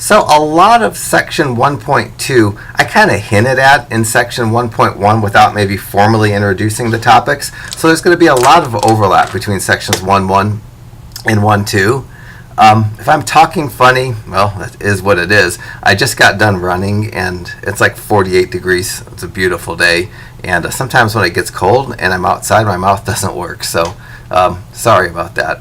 So a lot of section 1.2 I kind of hinted at in section 1.1 without maybe formally introducing the topics. So there's going to be a lot of overlap between sections 1.1 and 1.2. If I'm talking funny, well, that is what it is. I just got done running and it's like 48 degrees. It's a beautiful day. And sometimes when it gets cold and I'm outside, my mouth doesn't work. So sorry about that.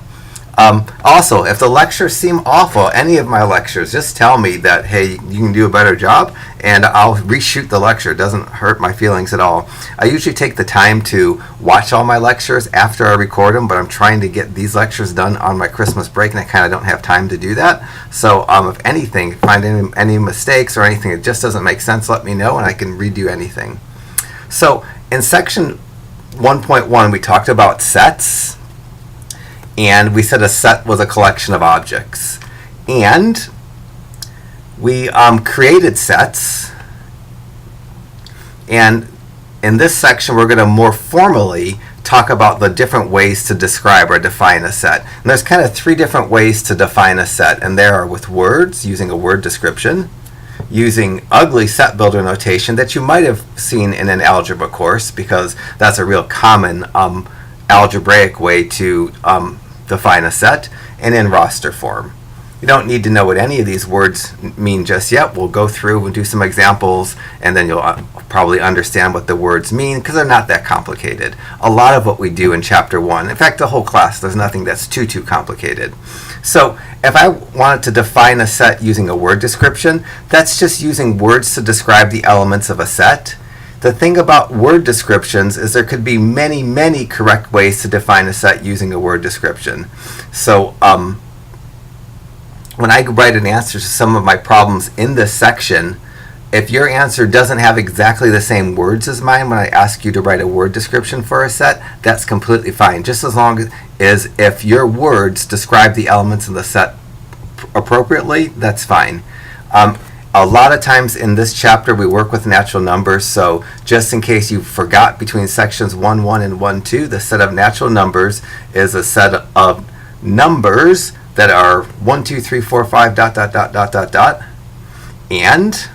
Also, if the lectures seem awful, any of my lectures, just tell me that, hey, you can do a better job, and I'll reshoot the lecture. It doesn't hurt my feelings at all. I usually take the time to watch all my lectures after I record them, but I'm trying to get these lectures done on my Christmas break, and I kind of don't have time to do that. So if anything, find any mistakes or anything that just doesn't make sense, let me know, and I can redo anything. So in section 1.1, we talked about sets. And we said a set was a collection of objects. And we created sets. And in this section, we're going to more formally talk about the different ways to describe or define a set. And there's kind of three different ways to define a set. And they are with words, using a word description, using ugly set builder notation that you might have seen in an algebra course, because that's a real common algebraic way to define a set, and in roster form. You don't need to know what any of these words mean just yet. We'll go through and do some examples, and then you'll probably understand what the words mean, because they're not that complicated. A lot of what we do in chapter 1, in fact the whole class, there's nothing that's too complicated. So if I wanted to define a set using a word description, that's just using words to describe the elements of a set. The thing about word descriptions is there could be many correct ways to define a set using a word description. So when I write an answer to some of my problems in this section, if your answer doesn't have exactly the same words as mine when I ask you to write a word description for a set, that's completely fine, just as long as if your words describe the elements of the set appropriately, that's fine. A lot of times in this chapter we work with natural numbers, so just in case you forgot, between sections 1.1 and 1.2, the set of natural numbers is a set of numbers that are 1, 2, 3, 4, 5, ... and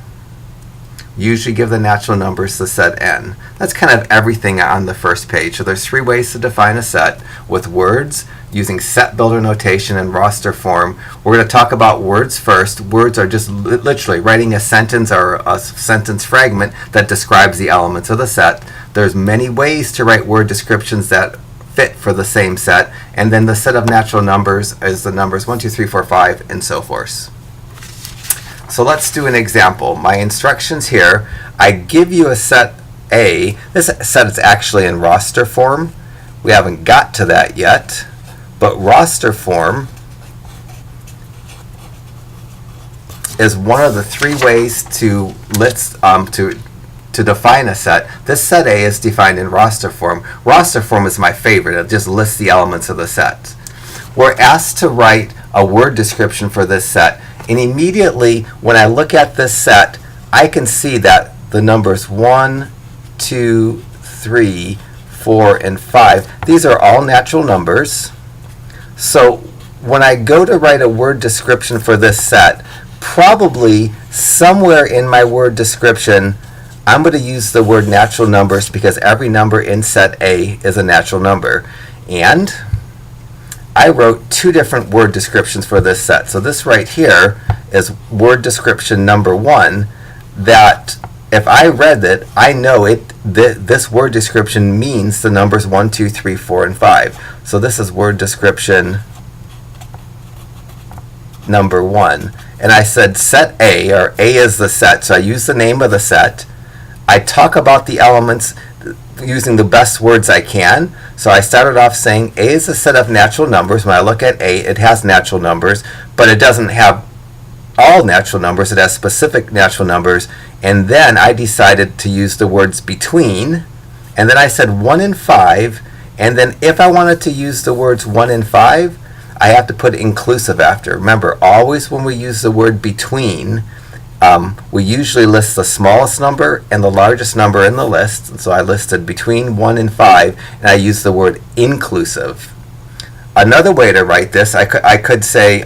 usually give the natural numbers the set n. That's kind of everything on the first page. So there's three ways to define a set with words, using set builder notation and roster form. We're going to talk about words first. Words are just literally writing a sentence or a sentence fragment that describes the elements of the set. There's many ways to write word descriptions that fit for the same set, and then the set of natural numbers is the numbers 1, 2, 3, 4, 5, and so forth. So let's do an example. My instructions here, I give you a set A. This set is actually in roster form. We haven't got to that yet, but roster form is one of the three ways to list to define a set. This set A is defined in roster form. Roster form is my favorite. It just lists the elements of the set. We're asked to write a word description for this set, and immediately when I look at this set, I can see that the numbers 1, 2, 3, 4, and 5, these are all natural numbers. So when I go to write a word description for this set, probably somewhere in my word description I'm going to use the word natural numbers, because every number in set A is a natural number. And I wrote two different word descriptions for this set. So this right here is word description number 1, that if I read it, I know this word description means the numbers 1, 2, 3, 4, and 5. So this is word description number 1. And I said set A, or A is the set. So I use the name of the set. I talk about the elements using the best words I can. So I started off saying A is a set of natural numbers. When I look at A, it has natural numbers, but it doesn't have all natural numbers. It has specific natural numbers. And then I decided to use the words between. And then I said 1 and 5. And then if I wanted to use the words 1 and 5, I have to put inclusive after. Remember, always when we use the word between, we usually list the smallest number and the largest number in the list. And so I listed between 1 and 5, and I used the word inclusive. Another way to write this, I could say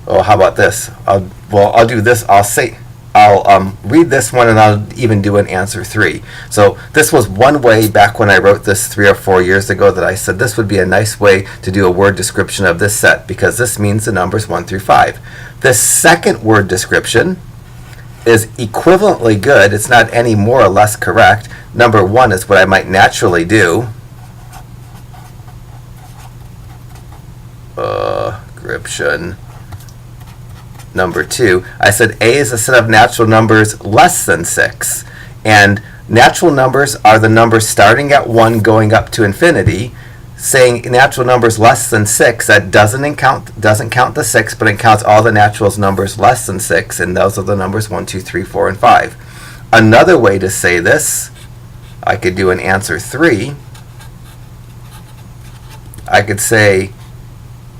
Oh, how about this? I'll do this. I'll read this one, and I'll even do an answer 3. So this was one way back when I wrote this 3 or 4 years ago that I said this would be a nice way to do a word description of this set, because this means the numbers 1 through 5. This second word description is equivalently good. It's not any more or less correct. Number 1 is what I might naturally do. Description. Number 2, I said A is a set of natural numbers less than 6. And natural numbers are the numbers starting at 1 going up to infinity. Saying natural numbers less than 6, that doesn't count the 6, but it counts all the natural numbers less than 6, and those are the numbers 1, 2, 3, 4, and 5. Another way to say this, I could do an answer 3. I could say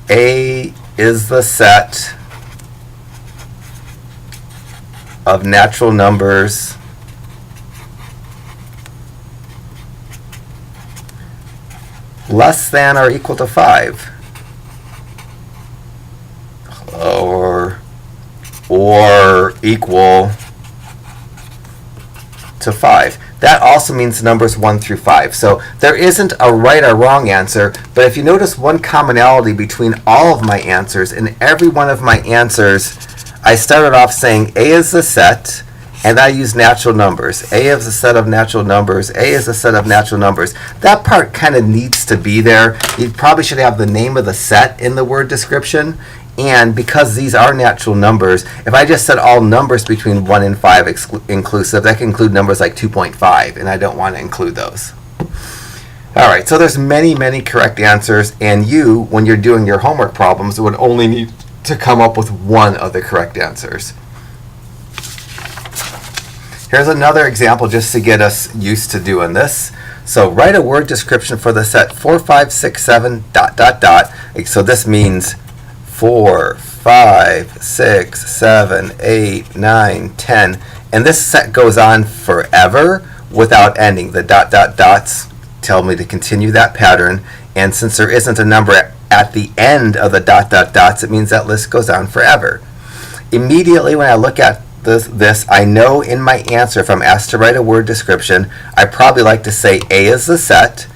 A is the set of natural numbers less than or equal to 5, or equal to 5. That also means numbers 1 through 5. So there isn't a right or wrong answer, but if you notice one commonality between all of my answers, in every one of my answers, I started off saying A is the set, and I use natural numbers. A is a set of natural numbers. A is a set of natural numbers. That part kind of needs to be there. You probably should have the name of the set in the word description. And because these are natural numbers, if I just said all numbers between 1 and 5 inclusive, that can include numbers like 2.5, and I don't want to include those. All right, so there's many, many correct answers, and you, when you're doing your homework problems, would only need to come up with one of the correct answers. Here's another example just to get us used to doing this. So write a word description for the set 4, 5, 6, 7, ... So this means 4, 5, 6, 7, 8, 9, 10. And this set goes on forever without ending. The ... dots tell me to continue that pattern. And since there isn't a number at the end of the ... dots, it means that list goes on forever. Immediately when I look at this, I know in my answer, if I'm asked to write a word description, I probably like to say A is the set,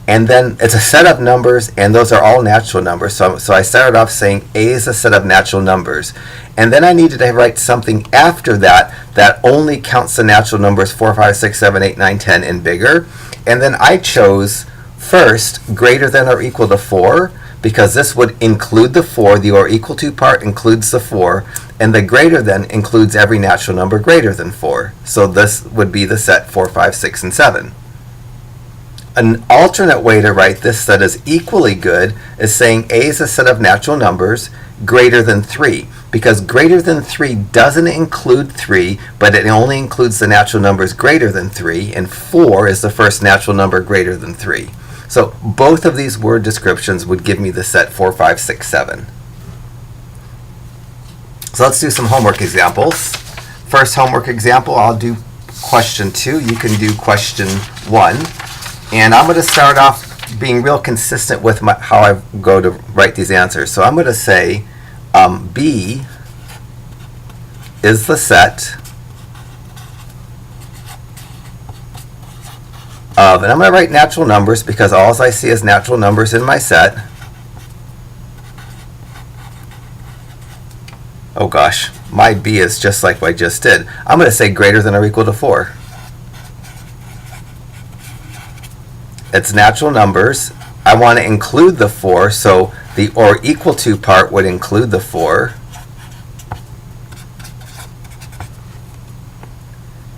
and then it's a set of numbers, and those are all natural numbers. So I started off saying A is a set of natural numbers. And then I needed to write something after that that only counts the natural numbers 4, 5, 6, 7, 8, 9, 10 and bigger. And then I chose first greater than or equal to 4, because this would include the 4. The or equal to part includes the 4, and the greater than includes every natural number greater than 4. So this would be the set 4, 5, 6, and 7. An alternate way to write this that is equally good is saying A is a set of natural numbers greater than 3, because greater than 3 doesn't include 3, but it only includes the natural numbers greater than 3, and 4 is the first natural number greater than 3. So both of these word descriptions would give me the set 4, 5, 6, 7. So let's do some homework examples. First homework example, I'll do question 2. You can do question 1. And I'm going to start off being real consistent with how I go to write these answers. So I'm going to say B is the set of, and I'm going to write natural numbers because all I see is natural numbers in my set. Oh gosh, my B is just like what I just did. I'm going to say greater than or equal to 4. It's natural numbers. I want to include the 4, so the or equal to part would include the 4.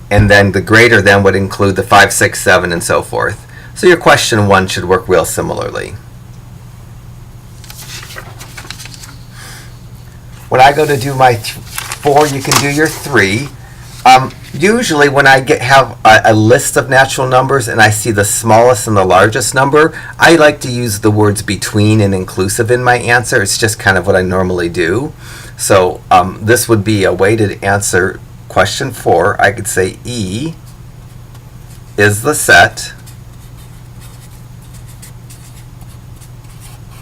And then the greater than would include the 5, 6, 7, and so forth. So your question 1 should work real similarly. When I go to do my 4, you can do your 3. Usually when I have a list of natural numbers and I see the smallest and the largest number, I like to use the words between and inclusive in my answer. It's just kind of what I normally do. So this would be a way to answer question 4. I could say E is the set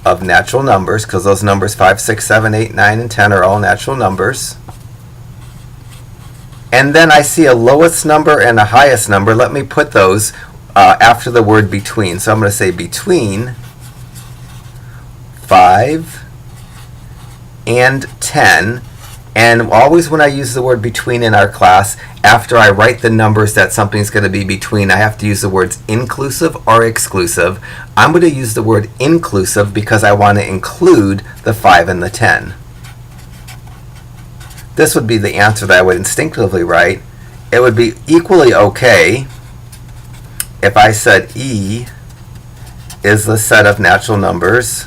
of natural numbers, because those numbers 5, 6, 7, 8, 9, and 10 are all natural numbers. And then I see a lowest number and a highest number. Let me put those after the word between. So I'm going to say between 5 and 10. And always when I use the word between in our class, after I write the numbers that something's going to be between, I have to use the words inclusive or exclusive. I'm going to use the word inclusive because I want to include the 5 and the 10. This would be the answer that I would instinctively write. It would be equally okay if I said E is the set of natural numbers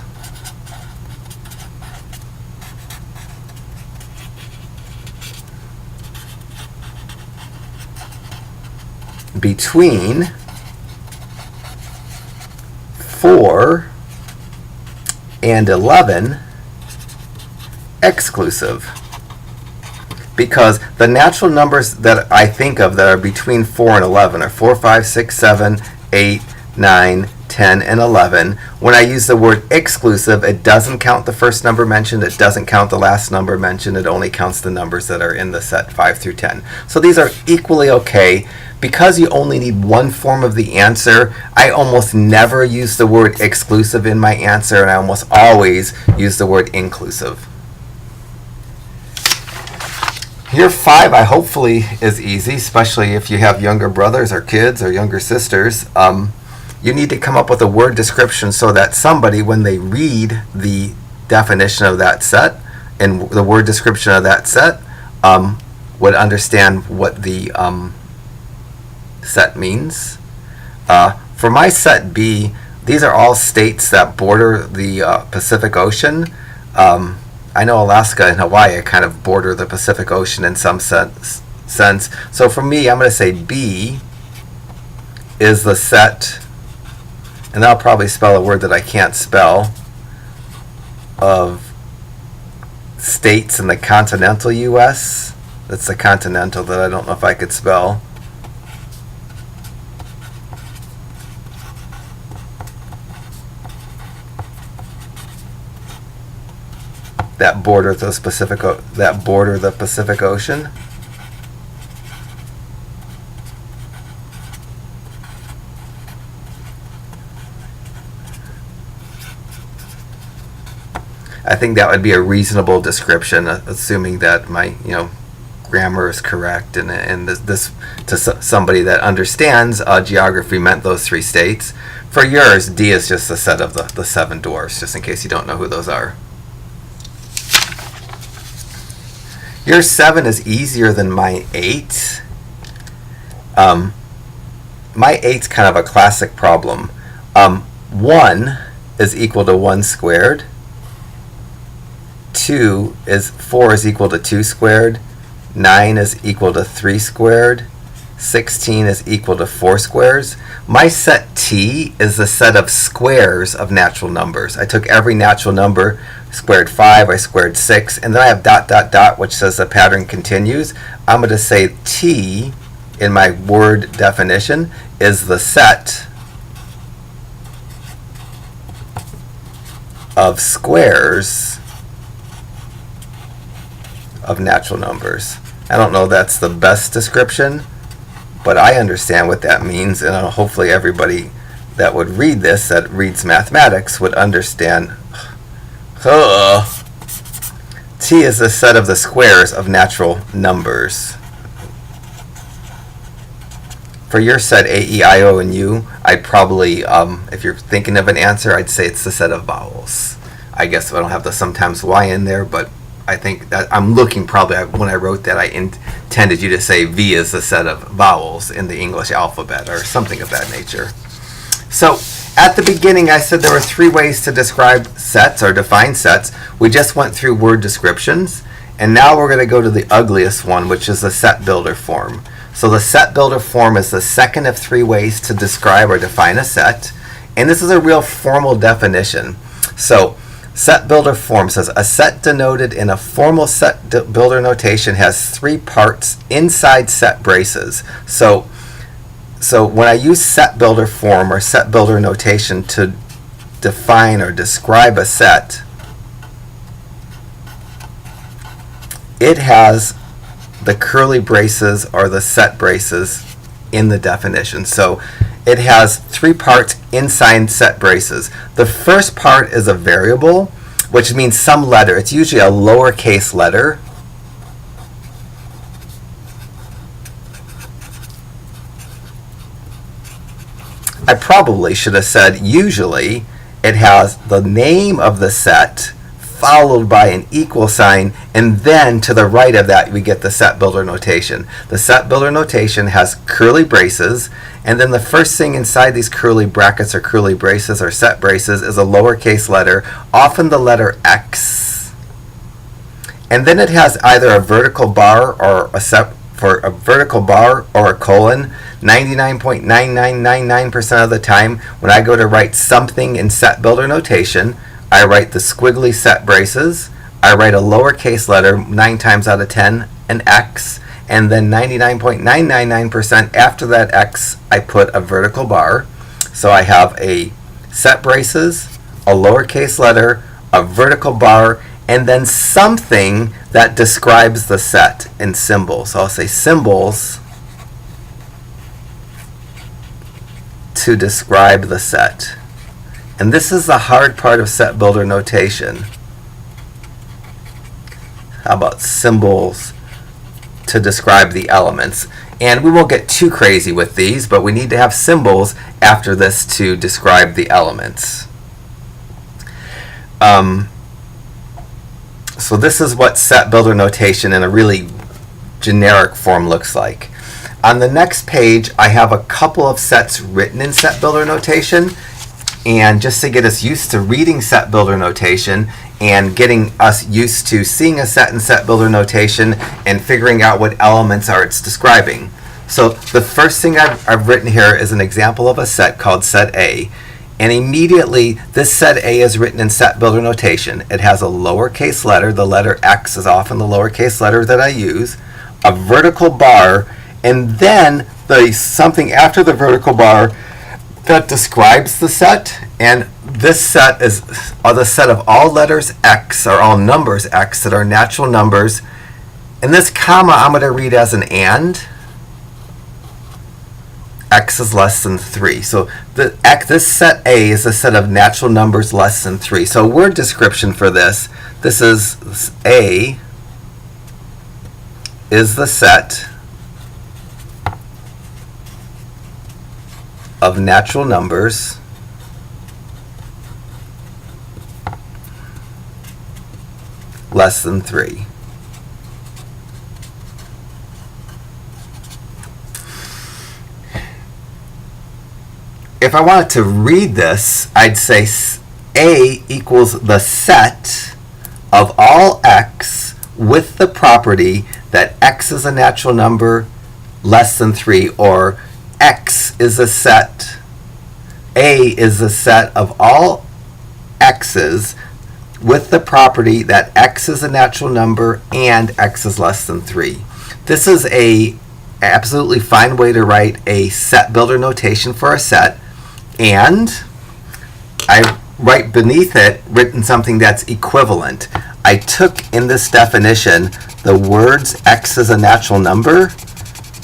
between 4 and 11 exclusive. Because the natural numbers that I think of that are between 4 and 11 are 4, 5, 6, 7, 8, 9, 10, and 11. When I use the word exclusive, it doesn't count the first number mentioned, it doesn't count the last number mentioned, it only counts the numbers that are in the set 5 through 10. So these are equally okay. Because you only need one form of the answer, I almost never use the word exclusive in my answer, and I almost always use the word inclusive. Year 5, hopefully is easy, especially if you have younger brothers or kids or younger sisters. You need to come up with a word description so that somebody, when they read the definition of that set and the word description of that set, would understand what the set means. For my set B, these are all states that border the Pacific Ocean. I know Alaska and Hawaii kind of border the Pacific Ocean in some sense. So for me, I'm going to say B is the set, and I'll probably spell a word that I can't spell, of states in the continental U.S. That's the continental that I don't know if I could spell. That border the Pacific Ocean. I think that would be a reasonable description, assuming that my grammar is correct, and this to somebody that understands geography meant those 3 states. For yours, D is just a set of the 7 dwarfs, just in case you don't know who those are. Year 7 is easier than my 8. My 8's kind of a classic problem. 1 is equal to 1 squared. 4 is equal to 2 squared. 9 is equal to 3 squared. 16 is equal to 4 squares. My set T is the set of squares of natural numbers. I took every natural number, squared 5, I squared 6, and then I have ... which says the pattern continues. I'm going to say T in my word definition is the set of squares of natural numbers. I don't know if that's the best description, but I understand what that means, and hopefully everybody that would read this, that reads mathematics, would understand. T is the set of the squares of natural numbers. For your set A, E, I, O, and U, I'd probably, if you're thinking of an answer, I'd say it's the set of vowels. I guess I don't have the sometimes Y in there, but I think that I'm looking probably, when I wrote that, I intended you to say V is the set of vowels in the English alphabet or something of that nature. So at the beginning, I said there were 3 ways to describe sets or define sets. We just went through word descriptions, and now we're going to go to the ugliest one, which is the set builder form. So the set builder form is the second of 3 ways to describe or define a set, and this is a real formal definition. So set builder form says a set denoted in a formal set builder notation has 3 parts inside set braces. So when I use set builder form or set builder notation to define or describe a set, it has the curly braces or the set braces in the definition. So it has 3 parts inside set braces. The first part is a variable, which means some letter. It's usually a lowercase letter. I probably should have said usually it has the name of the set followed by an equal sign, and then to the right of that we get the set builder notation. The set builder notation has curly braces, and then the first thing inside these curly brackets or curly braces or set braces is a lowercase letter, often the letter X. And then it has either a vertical bar or a set for a vertical bar or a colon. 99.9999% of the time when I go to write something in set builder notation, I write the squiggly set braces, I write a lowercase letter 9 times out of 10, an X, and then 99.999% after that X, I put a vertical bar. So I have a set braces, a lowercase letter, a vertical bar, and then something that describes the set in symbols. So I'll say symbols to describe the set. And this is the hard part of set builder notation. How about symbols to describe the elements? And we won't get too crazy with these, but we need to have symbols after this to describe the elements. So this is what set builder notation in a really generic form looks like. On the next page, I have a couple of sets written in set builder notation. And just to get us used to reading set builder notation and getting us used to seeing a set in set builder notation and figuring out what elements are it's describing. So the first thing I've written here is an example of a set called set A. And immediately this set A is written in set builder notation. It has a lowercase letter. The letter X is often the lowercase letter that I use. A vertical bar, and then something after the vertical bar that describes the set. And this set is the set of all letters X, or all numbers X that are natural numbers. And this comma I'm going to read as an and. X is less than 3. So this set A is a set of natural numbers less than 3. So word description for this is A is the set of natural numbers less than 3. If I wanted to read this, I'd say A equals the set of all X with the property that X is a natural number less than 3, or X is a set, A is a set of all X's with the property that X is a natural number and X is less than 3. This is a absolutely fine way to write a set builder notation for a set, and I write beneath it written something that's equivalent. I took in this definition the words X is a natural number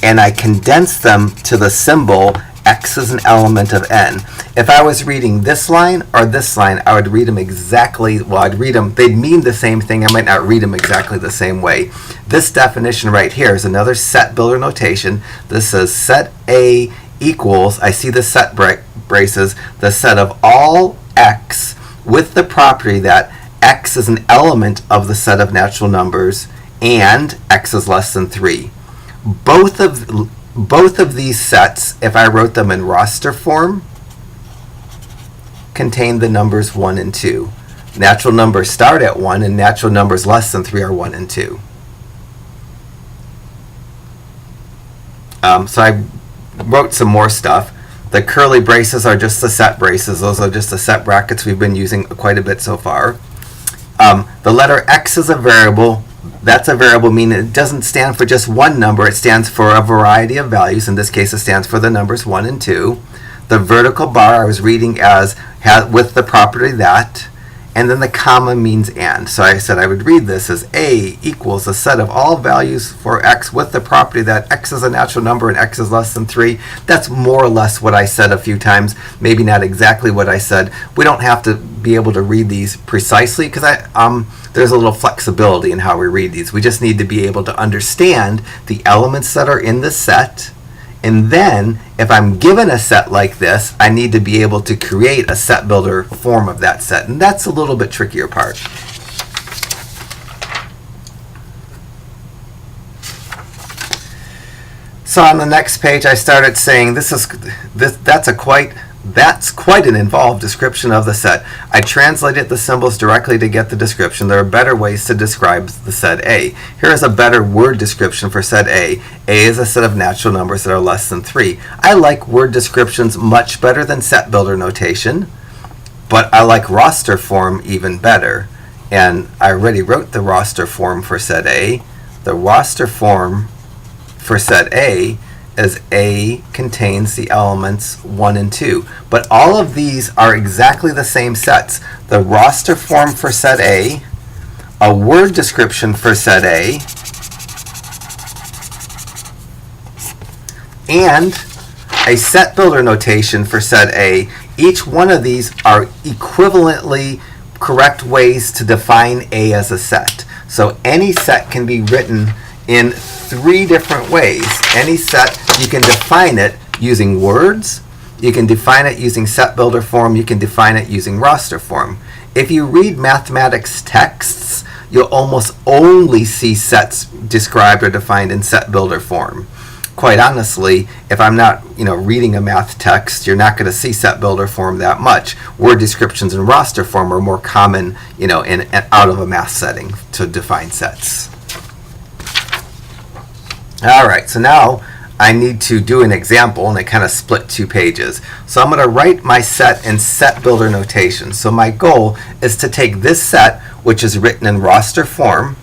and I condensed them to the symbol X is an element of n. If I was reading this line or this line, I would read them exactly, well, I'd read them, they'd mean the same thing, I might not read them exactly the same way. This definition right here is another set builder notation. This says set A equals, I see the set braces, the set of all X with the property that X is an element of the set of natural numbers and X is less than 3. Both of these sets, if I wrote them in roster form, contain the numbers 1 and 2. Natural numbers start at 1 and natural numbers less than 3 are 1 and 2. So I wrote some more stuff. The curly braces are just the set braces. Those are just the set brackets we've been using quite a bit so far. The letter X is a variable. That's a variable, meaning it doesn't stand for just one number. It stands for a variety of values. In this case, it stands for the numbers 1 and 2. The vertical bar I was reading as with the property that, and then the comma means and. So I said I would read this as A equals a set of all values for x with the property that x is a natural number and x is less than 3. That's more or less what I said a few times, maybe not exactly what I said. We don't have to be able to read these precisely because there's a little flexibility in how we read these. We just need to be able to understand the elements that are in the set. And then, if I'm given a set like this, I need to be able to create a set builder form of that set. And that's a little bit trickier part. So on the next page, I started saying that's quite an involved description of the set. I translated the symbols directly to get the description. There are better ways to describe the set A. Here is a better word description for set A. A is a set of natural numbers that are less than 3. I like word descriptions much better than set builder notation, but I like roster form even better. And I already wrote the roster form for set A. The roster form for set A as A contains the elements 1 and 2. But all of these are exactly the same sets. The roster form for set A, a word description for set A, and a set builder notation for set A. Each one of these are equivalently correct ways to define A as a set. So any set can be written in 3 different ways. Any set, you can define it using words, you can define it using set builder form, you can define it using roster form. If you read mathematics texts, you'll almost only see sets described or defined in set builder form. Quite honestly, if I'm not reading a math text, you're not going to see set builder form that much. Word descriptions in roster form are more common in out of a math setting to define sets. Alright, so now I need to do an example, and I kind of split 2 pages. So I'm going to write my set in set builder notation. So my goal is to take this set, which is written in roster form,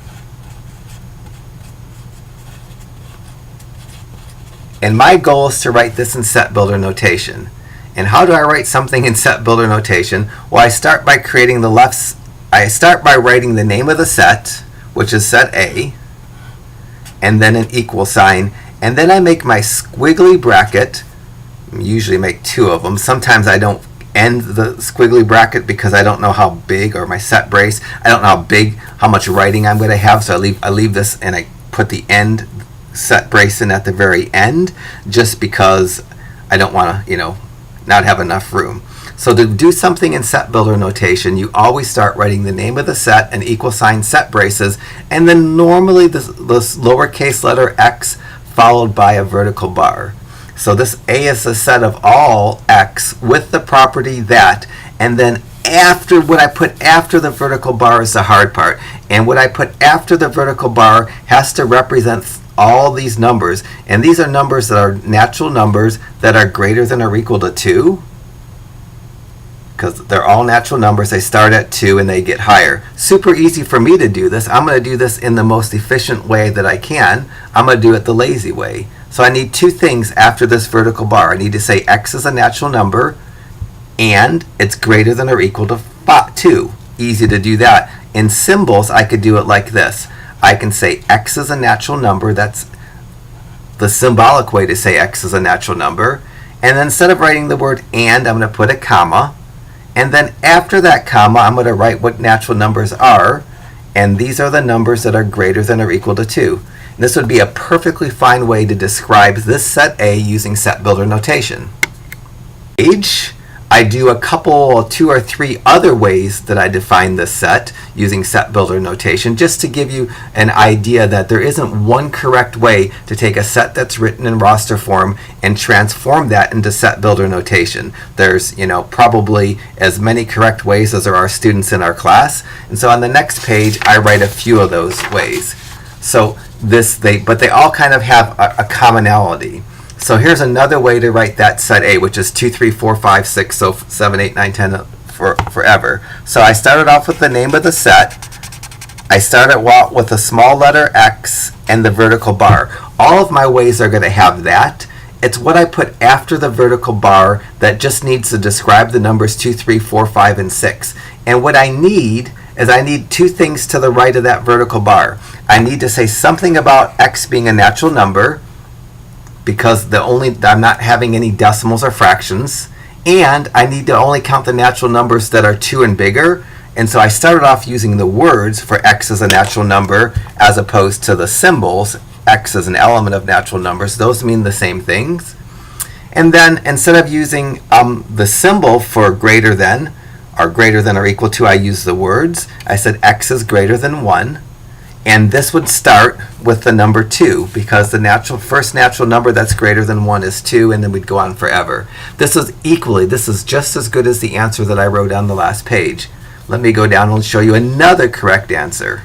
and my goal is to write this in set builder notation. And how do I write something in set builder notation? Well, I start by writing the name of the set, which is set A, and then an equal sign, and then I make my squiggly bracket. I usually make 2 of them. Sometimes I don't end the squiggly bracket because I don't know how big, or my set brace, I don't know how much writing I'm going to have, so I leave this and I put the end set brace in at the very end, just because I don't want to not have enough room. So to do something in set builder notation, you always start writing the name of the set and equal sign set braces, and then normally the lowercase letter x followed by a vertical bar. So this A is a set of all x with the property that, and then what I put after the vertical bar is the hard part. And what I put after the vertical bar has to represent all these numbers. And these are numbers that are natural numbers that are greater than or equal to 2. Because they're all natural numbers, they start at 2 and they get higher. Super easy for me to do this. I'm going to do this in the most efficient way that I can. I'm going to do it the lazy way. So I need 2 things after this vertical bar. I need to say x is a natural number and it's greater than or equal to 2. Easy to do that. In symbols, I could do it like this. I can say x is a natural number. That's the symbolic way to say x is a natural number. And then instead of writing the word and, I'm going to put a comma. And then after that comma, I'm going to write what natural numbers are. And these are the numbers that are greater than or equal to 2. And this would be a perfectly fine way to describe this set A using set builder notation. I do a couple, 2 or 3 other ways that I define this set using set builder notation, just to give you an idea that there isn't one correct way to take a set that's written in roster form and transform that into set builder notation. There's probably as many correct ways as there are students in our class, and so on the next page I write a few of those ways. So but they all kind of have a commonality. So here's another way to write that set A, which is 2, 3, 4, 5, 6, so 7, 8, 9, 10 forever. So I started off with the name of the set. I started with a small letter x and the vertical bar. All of my ways are going to have that. It's what I put after the vertical bar that just needs to describe the numbers 2, 3, 4, 5, and 6. And what I need is I need two things to the right of that vertical bar. I need to say something about x being a natural number, because I'm not having any decimals or fractions, and I need to only count the natural numbers that are 2 and bigger. And so I started off using the words for x as a natural number as opposed to the symbols, x as an element of natural numbers. Those mean the same things. And then instead of using the symbol for greater than or equal to, I use the words. I said x is greater than 1. And this would start with the number 2, because the first natural number that's greater than 1 is 2, and then we'd go on forever. This is just as good as the answer that I wrote on the last page. Let me go down and show you another correct answer.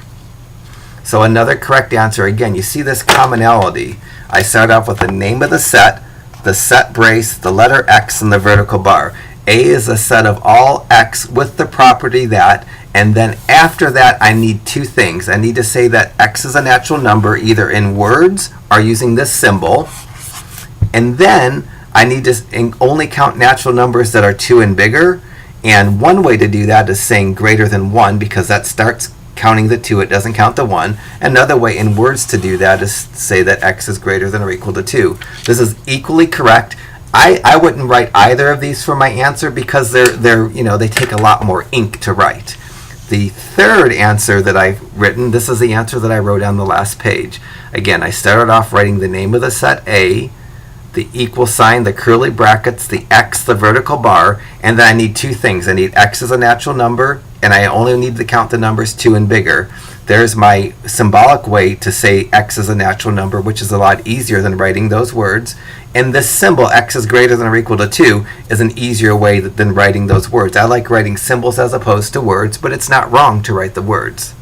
So another correct answer, again, you see this commonality. I start off with the name of the set brace, the letter x, and the vertical bar. A is a set of all x with the property that, and then after that I need two things. I need to say that x is a natural number either in words or using this symbol, and then I need to only count natural numbers that are 2 and bigger. And one way to do that is saying greater than 1, because that starts counting the 2, it doesn't count the 1. Another way in words to do that is say that x is greater than or equal to 2. This is equally correct. I wouldn't write either of these for my answer because they take a lot more ink to write. The third answer that I've written, this is the answer that I wrote on the last page. Again, I started off writing the name of the set A, the equal sign, the curly brackets, the x, the vertical bar, and then I need two things. I need x as a natural number, and I only need to count the numbers 2 and bigger. There's my symbolic way to say x is a natural number, which is a lot easier than writing those words. And this symbol, x is greater than or equal to 2, is an easier way than writing those words. I like writing symbols as opposed to words, but it's not wrong to write the words.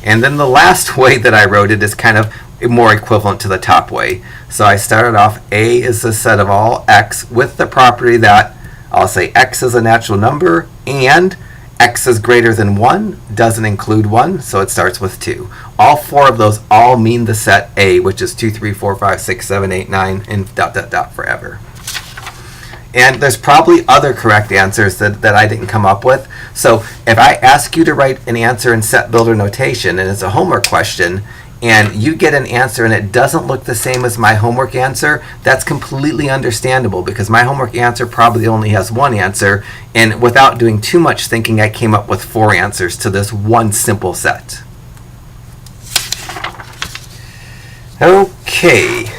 And then the last way that I wrote it is kind of more equivalent to the top way. So I started off, A is the set of all x with the property that, I'll say x is a natural number, and x is greater than 1, doesn't include 1, so it starts with 2. All four of those all mean the set A, which is 2, 3, 4, 5, 6, 7, 8, 9, and ... forever. And there's probably other correct answers that I didn't come up with. So if I ask you to write an answer in set builder notation, and it's a homework question, and you get an answer and it doesn't look the same as my homework answer, that's completely understandable, because my homework answer probably only has one answer, and without doing too much thinking, I came up with 4 answers to this one simple set. Okay,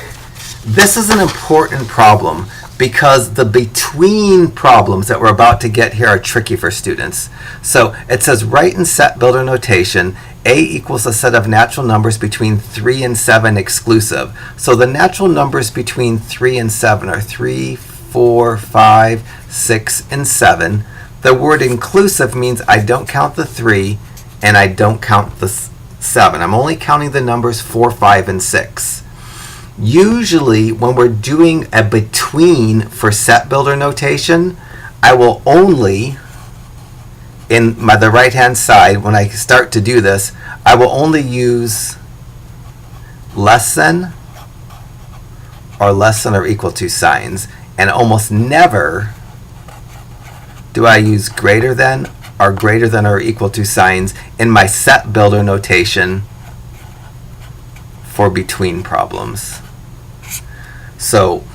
this is an important problem because the between problems that we're about to get here are tricky for students. So it says write in set builder notation A equals a set of natural numbers between 3 and 7 exclusive. So the natural numbers between 3 and 7 are 3, 4, 5, 6, and 7. The word inclusive means I don't count the 3 and I don't count the 7. I'm only counting the numbers 4, 5, and 6. Usually when we're doing a between for set builder notation, I will only, in the right hand side, when I start to do this, I will only use less than or equal to signs, and almost never do I use greater than or equal to signs in my set builder notation for between problems. So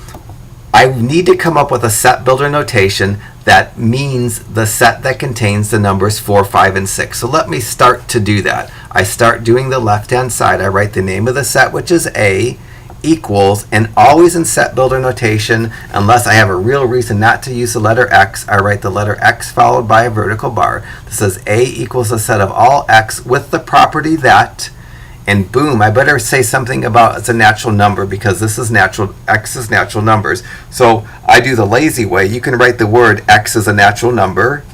I need to come up with a set builder notation that means the set that contains the numbers 4, 5, and 6. So let me start to do that. I start doing the left-hand side. I write the name of the set, which is A, equals, and always in set builder notation, unless I have a real reason not to use the letter X, I write the letter X followed by a vertical bar. This says A equals a set of all X with the property that, and boom, I better say something about it's a natural number, because this is natural, X is natural numbers. So I do the lazy way. You can write the word X is a natural number,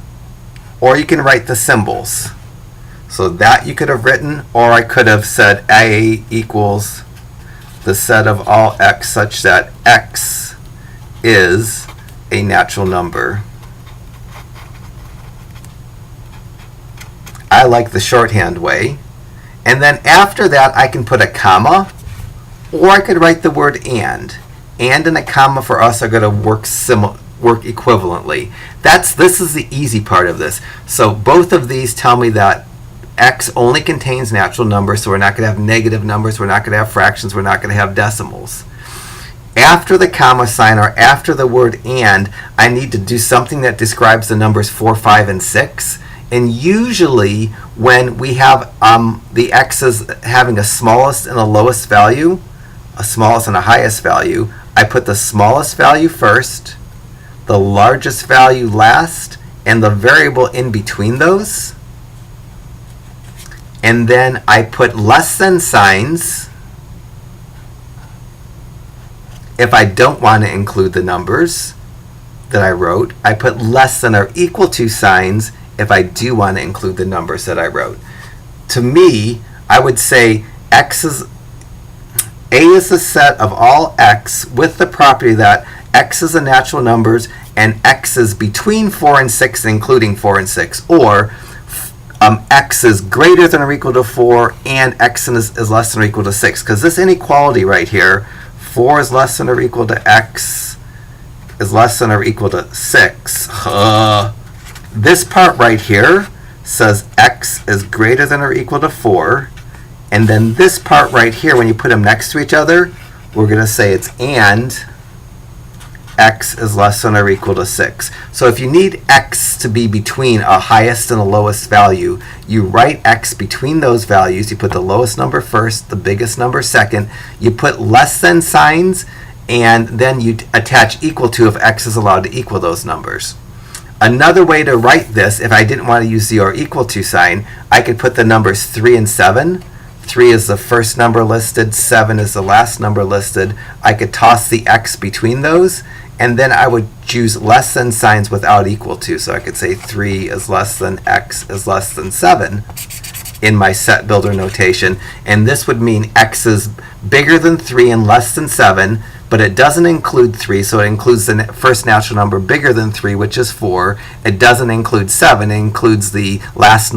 or you can write the symbols. So that you could have written, or I could have said A equals the set of all X such that X is a natural number. I like the shorthand way. And then after that, I can put a comma, or I could write the word and. and a comma for us are going to work equivalently. This is the easy part of this. So both of these tell me that x only contains natural numbers, so we're not going to have negative numbers, we're not going to have fractions, we're not going to have decimals. After the comma sign, or after the word and, I need to do something that describes the numbers 4, 5, and 6. And usually when we have the x's having a smallest and a lowest value, a smallest and a highest value, I put the smallest value first, the largest value last, and the variable in between those. And then I put less than signs if I don't want to include the numbers that I wrote. I put less than or equal to signs if I do want to include the numbers that I wrote. To me, I would say A is the set of all x with the property that x is a natural numbers and x is between 4 and 6, including 4 and 6, or x is greater than or equal to 4 and x is less than or equal to 6. Because this inequality right here, 4 is less than or equal to x is less than or equal to 6. This part right here says x is greater than or equal to 4. And then this part right here, when you put them next to each other, we're going to say it's and x is less than or equal to 6. So if you need x to be between a highest and a lowest value, you write x between those values. You put the lowest number first, the biggest number second. You put less than signs, and then you attach equal to if x is allowed to equal those numbers. Another way to write this, if I didn't want to use the or equal to sign, I could put the numbers 3 and 7. 3 is the first number listed, 7 is the last number listed. I could toss the x between those, and then I would choose less than signs without equal to. So I could say 3 is less than x is less than 7 in my set builder notation. And this would mean x is bigger than 3 and less than 7, but it doesn't include 3, so it includes the first natural number bigger than 3, which is 4. It doesn't include 7, it includes the last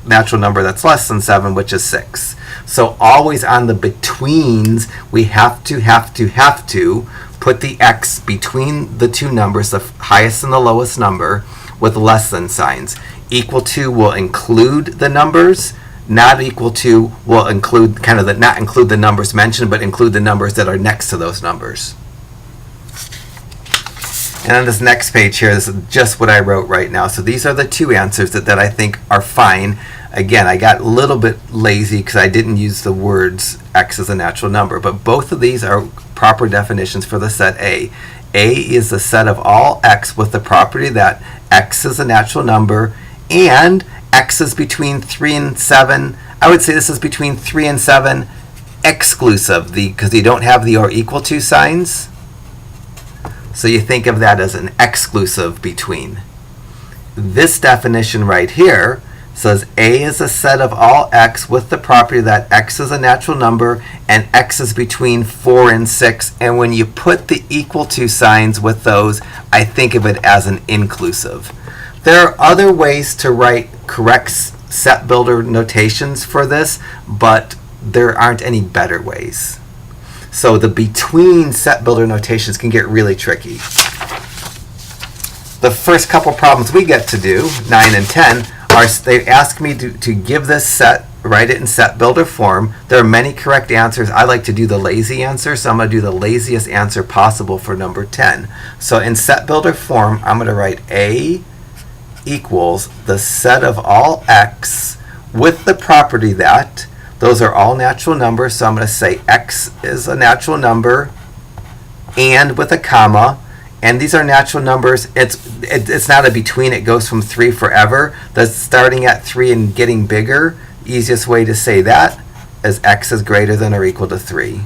natural number that's less than 7, which is 6. So always on the betweens, we have to put the x between the two numbers, the highest and the lowest number, with less than signs. Equal to will include the numbers. Not equal to will include not include the numbers mentioned, but include the numbers that are next to those numbers. And on this next page here, this is just what I wrote right now. So these are the two answers that I think are fine. Again, I got a little bit lazy because I didn't use the words x is a natural number, but both of these are proper definitions for the set A. A is the set of all x with the property that x is a natural number and x is between 3 and 7. I would say this is between 3 and 7 exclusive, because you don't have the or equal to signs. So you think of that as an exclusive between. This definition right here says A is a set of all x with the property that x is a natural number and x is between 4 and 6. And when you put the equal to signs with those, I think of it as an inclusive. There are other ways to write correct set builder notations for this, but there aren't any better ways. So the between set builder notations can get really tricky. The first couple problems we get to do, 9 and 10, are they ask me to give this set, write it in set builder form. There are many correct answers. I like to do the lazy answer, so I'm going to do the laziest answer possible for number 10. So in set builder form, I'm going to write A equals the set of all x with the property that, those are all natural numbers, so I'm going to say x is a natural number and with a comma, and these are natural numbers. It's not a between, it goes from 3 forever. That's starting at 3 and getting bigger. Easiest way to say that is x is greater than or equal to 3.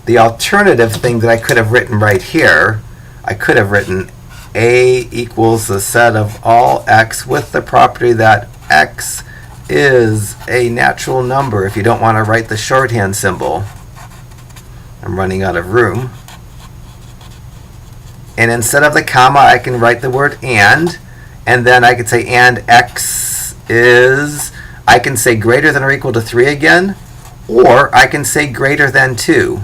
The alternative thing that I could have written right here, I could have written A equals the set of all x with the property that x is a natural number. If you don't want to write the shorthand symbol, I'm running out of room. And instead of the comma, I can write the word and then I could say and x is, I can say greater than or equal to 3 again, or I can say greater than 2.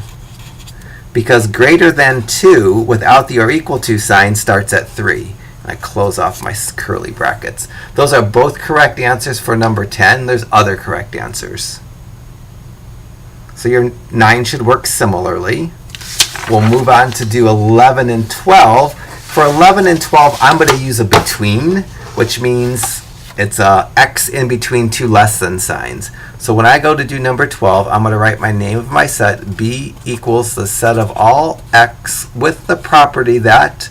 because greater than 2 without the or equal to sign starts at 3. I close off my curly brackets. Those are both correct answers for number 10. There's other correct answers. So your 9 should work similarly. We'll move on to do 11 and 12. For 11 and 12, I'm going to use a between, which means it's a x in between two less than signs. So when I go to do number 12, I'm going to write my name of my set. B equals the set of all x with the property that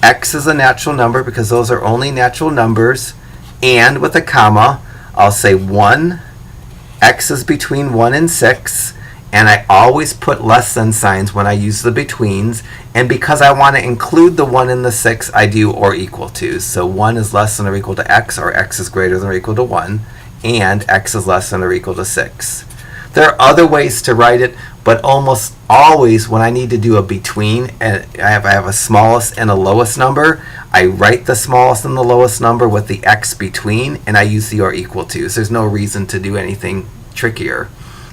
x is a natural number, because those are only natural numbers, and with a comma, I'll say 1, x is between 1 and 6, and I always put less than signs when I use the betweens, and because I want to include the 1 and the 6, I do or equal to. So 1 is less than or equal to x, or x is greater than or equal to 1, and x is less than or equal to 6. There are other ways to write it, but almost always when I need to do a between, and I have a smallest and a lowest number, I write the smallest and the lowest number with the x between, and I use the or equal to. So there's no reason to do anything trickier.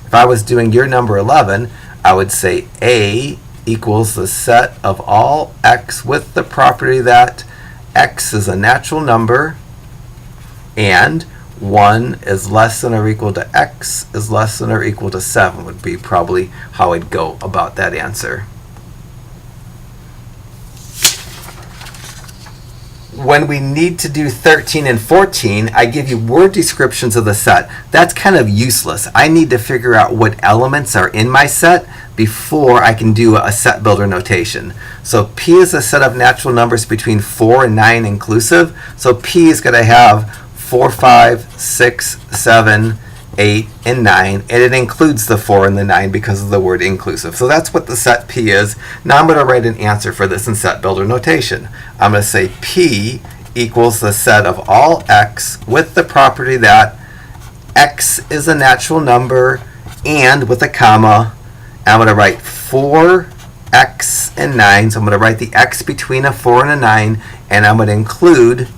If I was doing your number 11, I would say A equals the set of all x with the property that x is a natural number, and 1 is less than or equal to x is less than or equal to 7 would be probably how I'd go about that answer. When we need to do 13 and 14, I give you word descriptions of the set. That's kind of useless. I need to figure out what elements are in my set before I can do a set builder notation. So P is a set of natural numbers between 4 and 9 inclusive. So P is going to have 4, 5, 6, 7, 8, and 9, and it includes the 4 and the 9 because of the word inclusive. So that's what the set P is. Now I'm going to write an answer for this in set builder notation. I'm going to say P equals the set of all x with the property that x is a natural number, and with a comma, I'm going to write 4, x, and 9. So I'm going to write the x between a 4 and a 9, and I'm going to include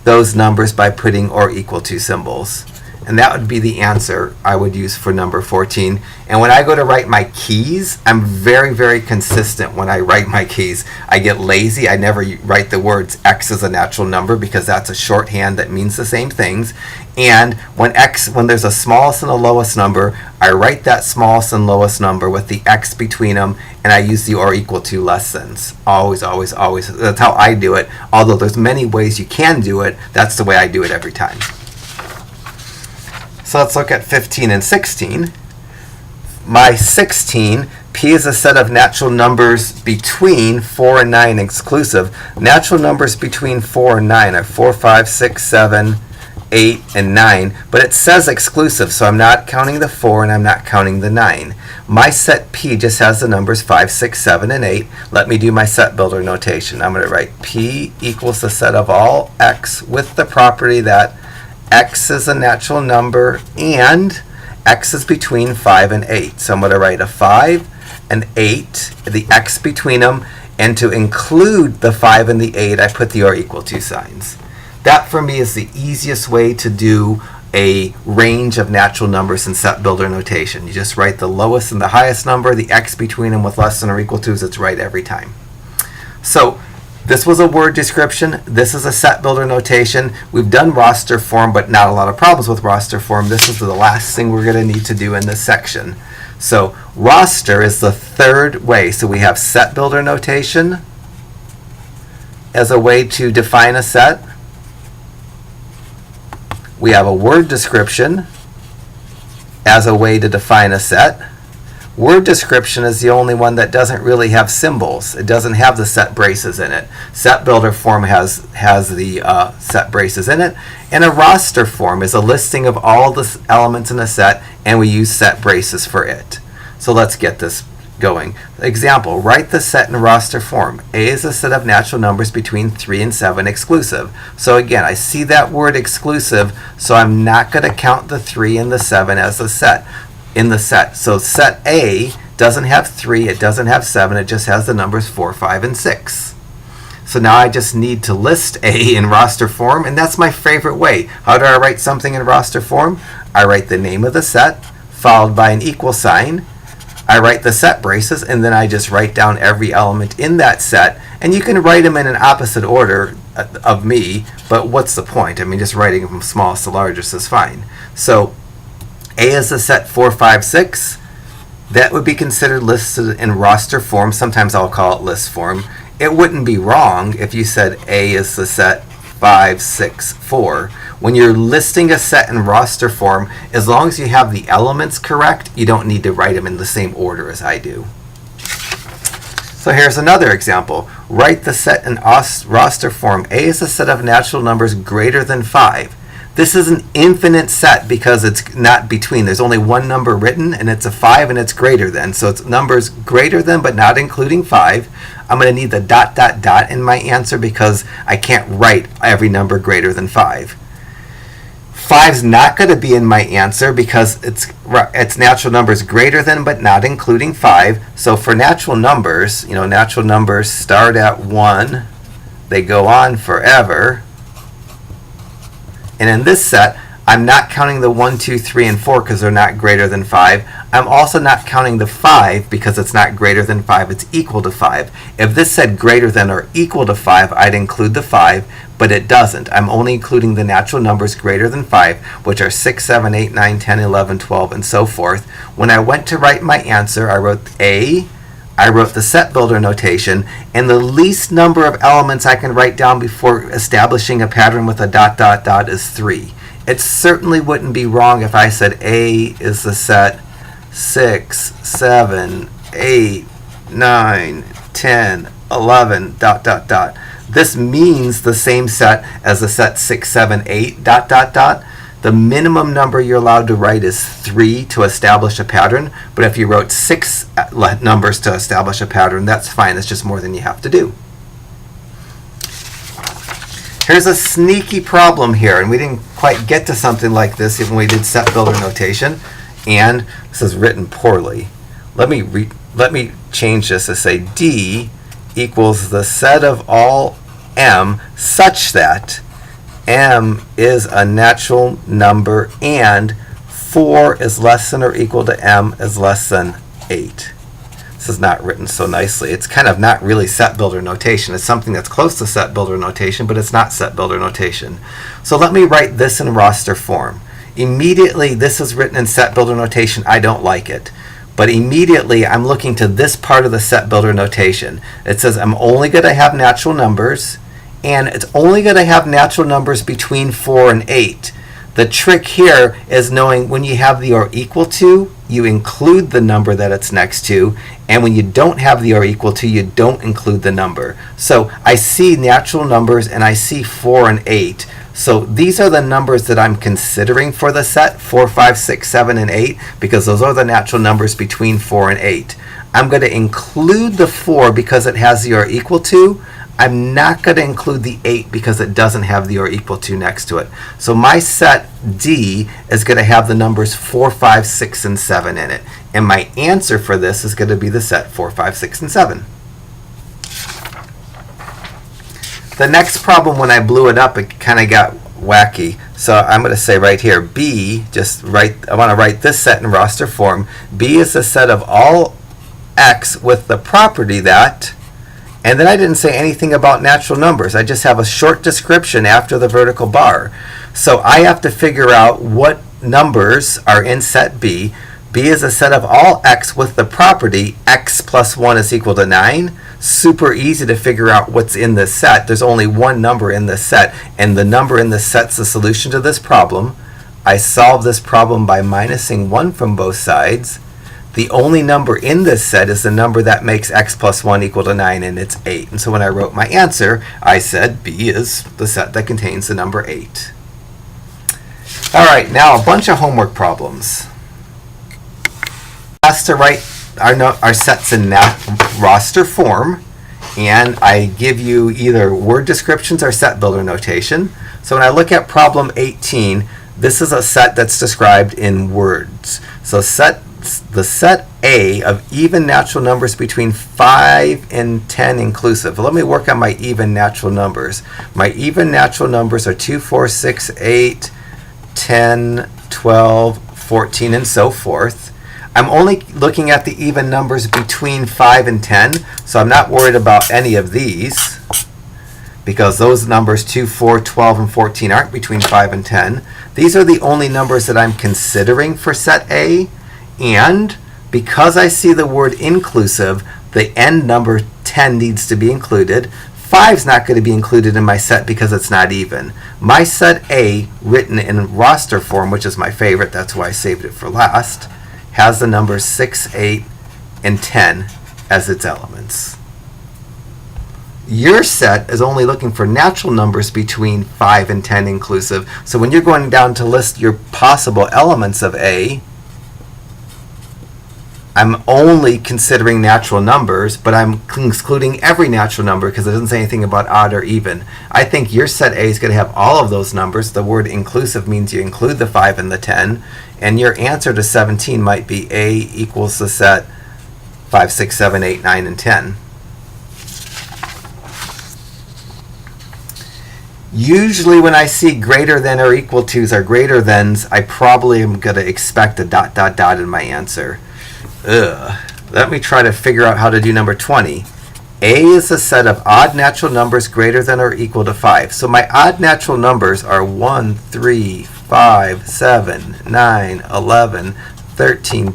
those numbers by putting or equal to symbols. And that would be the answer I would use for number 14. And when I go to write my keys, I'm very, very consistent when I write my keys. I get lazy. I never write the words x is a natural number, because that's a shorthand that means the same things. And when there's a smallest and a lowest number, I write that smallest and lowest number with the x between them, and I use the or equal to less thans. Always, always, always. That's how I do it. Although there's many ways you can do it, that's the way I do it every time. So let's look at 15 and 16. My 16, P is a set of natural numbers between 4 and 9 exclusive. Natural numbers between 4 and 9 are 4, 5, 6, 7, 8, and 9. But it says exclusive, so I'm not counting the 4 and I'm not counting the 9. My set P just has the numbers 5, 6, 7, and 8. Let me do my set builder notation. I'm going to write P equals the set of all x with the property that x is a natural number, and x is between 5 and 8. So I'm going to write a 5, an 8, the x between them, and to include the 5 and the 8, I put the or equal to signs. That for me is the easiest way to do a range of natural numbers in set builder notation. You just write the lowest and the highest number, the x between them with less than or equal to, it's right every time. So this was a word description. This is a set builder notation. We've done roster form, but not a lot of problems with roster form. This is the last thing we're going to need to do in this section. So roster is the third way. So we have set builder notation as a way to define a set. We have a word description as a way to define a set. Word description is the only one that doesn't really have symbols. It doesn't have the set braces in it. Set builder form has the set braces in it. And a roster form is a listing of all the elements in a set, and we use set braces for it. So let's get this going. Example, write the set in roster form. A is a set of natural numbers between 3 and 7 exclusive. So again, I see that word exclusive, so I'm not going to count the 3 and the 7 as a set. In the set. So set A doesn't have 3, it doesn't have 7, it just has the numbers 4, 5, and 6. So now I just need to list A in roster form, and that's my favorite way. How do I write something in roster form? I write the name of the set, followed by an equal sign, I write the set braces, and then I just write down every element in that set. And you can write them in an opposite order of me, but what's the point? I mean, just writing them from smallest to largest is fine. So A is the set 4, 5, 6. That would be considered listed in roster form. Sometimes I'll call it list form. It wouldn't be wrong if you said A is the set 5, 6, 4. When you're listing a set in roster form, as long as you have the elements correct, you don't need to write them in the same order as I do. So here's another example. Write the set in roster form. A is a set of natural numbers greater than 5. This is an infinite set because it's not between. There's only one number written, and it's a 5, and it's greater than. So it's numbers greater than, but not including 5. I'm going to need the ... in my answer because I can't write every number greater than 5. 5's not going to be in my answer because it's natural numbers greater than but not including 5. So for natural numbers, natural numbers start at 1, they go on forever. And in this set, I'm not counting the 1, 2, 3, and 4 because they're not greater than 5. I'm also not counting the 5 because it's not greater than 5, it's equal to 5. If this said greater than or equal to 5, I'd include the 5, but it doesn't. I'm only including the natural numbers greater than 5, which are 6, 7, 8, 9, 10, 11, 12, and so forth. When I went to write my answer, I wrote A, I wrote the set builder notation, and the least number of elements I can write down before establishing a pattern with a ... is 3. It certainly wouldn't be wrong if I said A is the set 6, 7, 8, 9, 10, 11, ... This means the same set as the set 6, 7, 8, ... The minimum number you're allowed to write is 3 to establish a pattern, but if you wrote 6 numbers to establish a pattern, that's fine. It's just more than you have to do. Here's a sneaky problem here, and we didn't quite get to something like this even when we did set builder notation, and this is written poorly. Let me change this to say D equals the set of all M such that M is a natural number and 4 is less than or equal to M is less than 8. This is not written so nicely. It's kind of not really set builder notation. It's something that's close to set builder notation, but it's not set builder notation. So let me write this in roster form. Immediately, this is written in set builder notation. I don't like it. But immediately, I'm looking to this part of the set builder notation. It says I'm only going to have natural numbers, and it's only going to have natural numbers between 4 and 8. The trick here is knowing when you have the or equal to, you include the number that it's next to, and when you don't have the or equal to, you don't include the number. So I see natural numbers and I see 4 and 8. So these are the numbers that I'm considering for the set, 4, 5, 6, 7, and 8, because those are the natural numbers between 4 and 8. I'm going to include the 4 because it has the or equal to. I'm not going to include the 8 because it doesn't have the or equal to next to it. So my set D is going to have the numbers 4, 5, 6, and 7 in it. And my answer for this is going to be the set 4, 5, 6, and 7. The next problem, when I blew it up, it kind of got wacky. So I'm going to say right here, B, I want to write this set in roster form. B is the set of all X with the property that, and then I didn't say anything about natural numbers. I just have a short description after the vertical bar. So I have to figure out what numbers are in set B. B is a set of all X with the property X plus 1 is equal to 9. Super easy to figure out what's in this set. There's only one number in this set, and the number in this set's the solution to this problem. I solve this problem by minusing 1 from both sides. The only number in this set is the number that makes X plus 1 equal to 9, and it's 8. And so when I wrote my answer, I said B is the set that contains the number 8. All right, now a bunch of homework problems. Asked to write our sets in roster form, and I give you either word descriptions or set builder notation. So when I look at problem 18, this is a set that's described in words. So the set A of even natural numbers between 5 and 10 inclusive. Let me work on my even natural numbers. My even natural numbers are 2, 4, 6, 8, 10, 12, 14, and so forth. I'm only looking at the even numbers between 5 and 10, so I'm not worried about any of these, because those numbers 2, 4, 12, and 14 aren't between 5 and 10. These are the only numbers that I'm considering for set A, and because I see the word inclusive, the end number 10 needs to be included. 5's not going to be included in my set because it's not even. My set A, written in roster form, which is my favorite, that's why I saved it for last, has the numbers 6, 8, and 10 as its elements. Your set is only looking for natural numbers between 5 and 10 inclusive. So when you're going down to list your possible elements of A, I'm only considering natural numbers, but I'm excluding every natural number because it doesn't say anything about odd or even. I think your set A is going to have all of those numbers. The word inclusive means you include the 5 and the 10. And your answer to 17 might be A equals the set 5, 6, 7, 8, 9, and 10. Usually when I see greater than or equal to's or greater thans, I probably am going to expect a ... in my answer. Let me try to figure out how to do number 20. A is a set of odd natural numbers greater than or equal to 5. So my odd natural numbers are 1, 3, 5, 7, 9, 11, 13, ...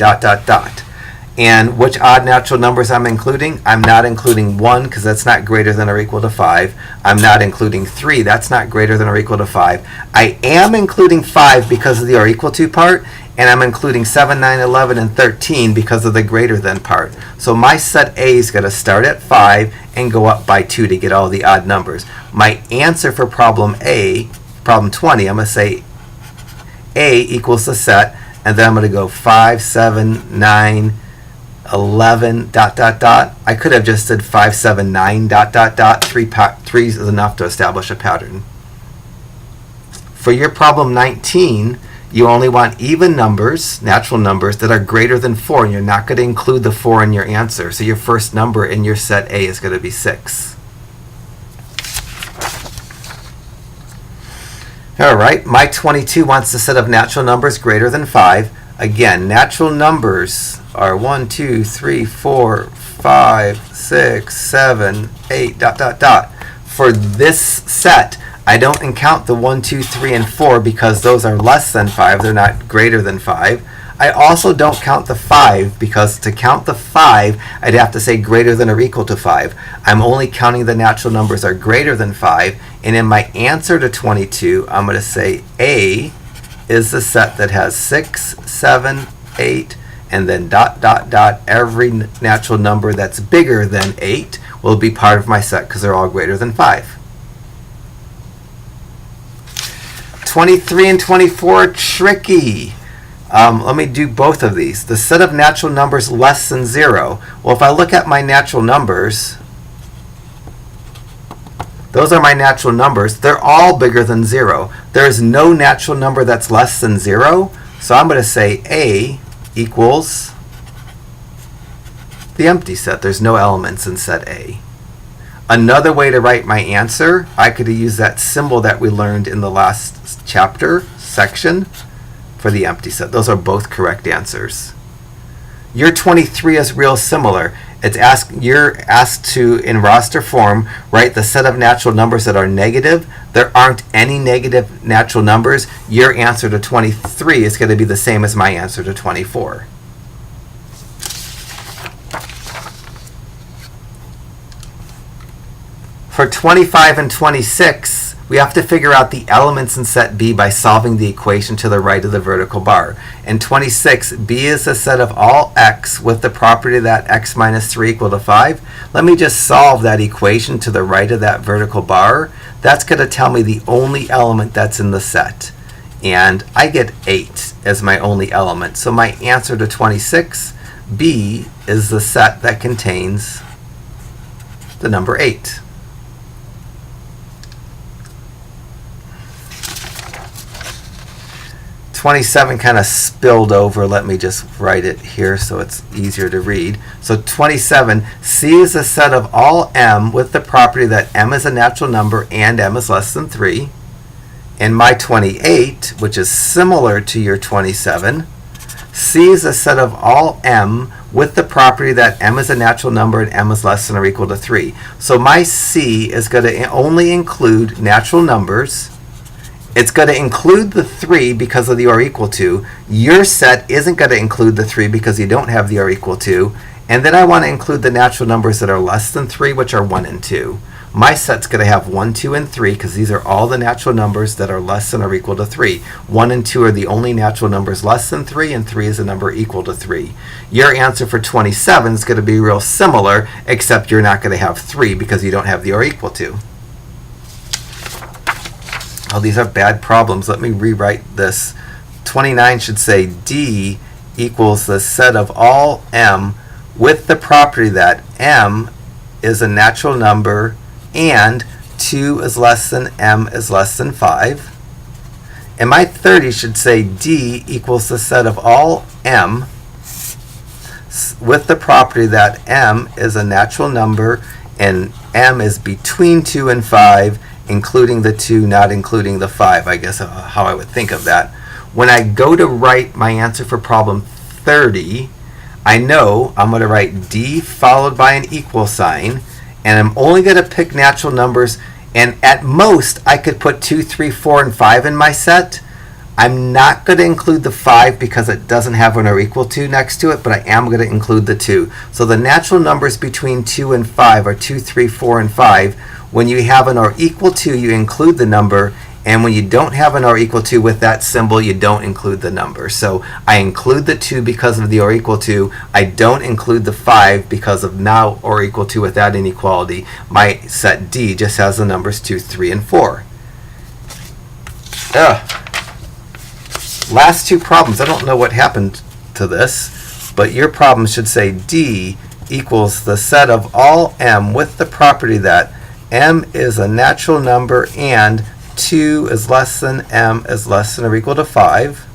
And which odd natural numbers I'm including? I'm not including 1 because that's not greater than or equal to 5. I'm not including 3. That's not greater than or equal to 5. I am including 5 because of the or equal to part, and I'm including 7, 9, 11, and 13 because of the greater than part. So my set A is going to start at 5 and go up by 2 to get all the odd numbers. My answer for problem A, problem 20, I'm going to say A equals the set, and then I'm going to go 5, 7, 9, 11, ... I could have just said 5, 7, 9, ... 3 is enough to establish a pattern. For your problem 19, you only want even numbers, natural numbers, that are greater than 4, and you're not going to include the 4 in your answer. So your first number in your set A is going to be 6. All right, my 22 wants a set of natural numbers greater than 5. Again, natural numbers are 1, 2, 3, 4, 5, 6, 7, 8, ... For this set, I don't count the 1, 2, 3, and 4 because those are less than 5. They're not greater than 5. I also don't count the 5 because to count the 5, I'd have to say greater than or equal to 5. I'm only counting the natural numbers are greater than 5. And in my answer to 22, I'm going to say A is the set that has 6, 7, 8, and then ... Every natural number that's bigger than 8 will be part of my set because they're all greater than 5. 23 and 24 are tricky. Let me do both of these. The set of natural numbers less than 0. Well, if I look at my natural numbers, those are my natural numbers. They're all bigger than 0. There is no natural number that's less than 0. So I'm going to say A equals the empty set. There's no elements in set A. Another way to write my answer, I could use that symbol that we learned in the last chapter section for the empty set. Those are both correct answers. Your 23 is real similar. You're asked to, in roster form, write the set of natural numbers that are negative. There aren't any negative natural numbers. Your answer to 23 is going to be the same as my answer to 24. For 25 and 26, we have to figure out the elements in set B by solving the equation to the right of the vertical bar. In 26, B is a set of all x with the property that x minus 3 equal to 5. Let me just solve that equation to the right of that vertical bar. That's going to tell me the only element that's in the set. And I get 8 as my only element. So my answer to 26, B is the set that contains the number 8. 27 kind of spilled over. Let me just write it here so it's easier to read. So 27, C is a set of all m with the property that m is a natural number and m is less than 3. And my 28, which is similar to your 27, C is a set of all m with the property that m is a natural number and m is less than or equal to 3. So my C is going to only include natural numbers. It's going to include the 3 because of the or equal to. Your set isn't going to include the 3 because you don't have the or equal to. And then I want to include the natural numbers that are less than 3, which are 1 and 2. My set's going to have 1, 2, and 3 because these are all the natural numbers that are less than or equal to 3. 1 and 2 are the only natural numbers less than 3, and 3 is a number equal to 3. Your answer for 27 is going to be real similar, except you're not going to have 3 because you don't have the or equal to. Oh, these are bad problems. Let me rewrite this. 29 should say D equals the set of all m with the property that m is a natural number and 2 is less than m is less than 5. And my 30 should say D equals the set of all m with the property that m is a natural number and m is between 2 and 5, including the 2, not including the 5, I guess how I would think of that. When I go to write my answer for problem 30, I know I'm going to write D followed by an equal sign, and I'm only going to pick natural numbers, and at most I could put 2, 3, 4, and 5 in my set. I'm not going to include the 5 because it doesn't have an or equal to next to it, but I am going to include the 2. So the natural numbers between 2 and 5 are 2, 3, 4, and 5. When you have an or equal to, you include the number, and when you don't have an or equal to with that symbol, you don't include the number. So I include the 2 because of the or equal to. I don't include the 5 because of now or equal to with that inequality. My set D just has the numbers 2, 3, and 4. Last two problems. I don't know what happened to this, but your problem should say D equals the set of all m with the property that m is a natural number and 2 is less than m is less than or equal to 5.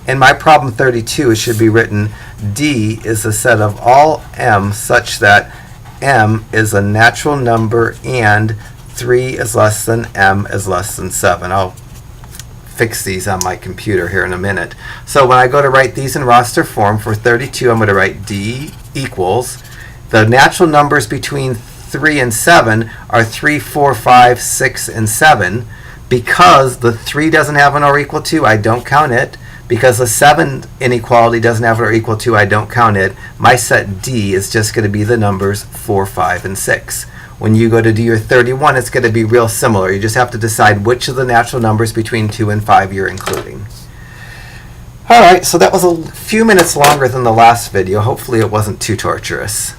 In my problem 32, it should be written D is the set of all m such that m is a natural number and 3 is less than m is less than 7. I'll fix these on my computer here in a minute. So when I go to write these in roster form for 32, I'm going to write D equals the natural numbers between 3 and 7 are 3, 4, 5, 6, and 7. Because the 3 doesn't have an or equal to, I don't count it. Because the 7 inequality doesn't have an or equal to, I don't count it. My set D is just going to be the numbers 4, 5, and 6. When you go to do your 31, it's going to be real similar. You just have to decide which of the natural numbers between 2 and 5 you're including. Alright, so that was a few minutes longer than the last video. Hopefully it wasn't too torturous.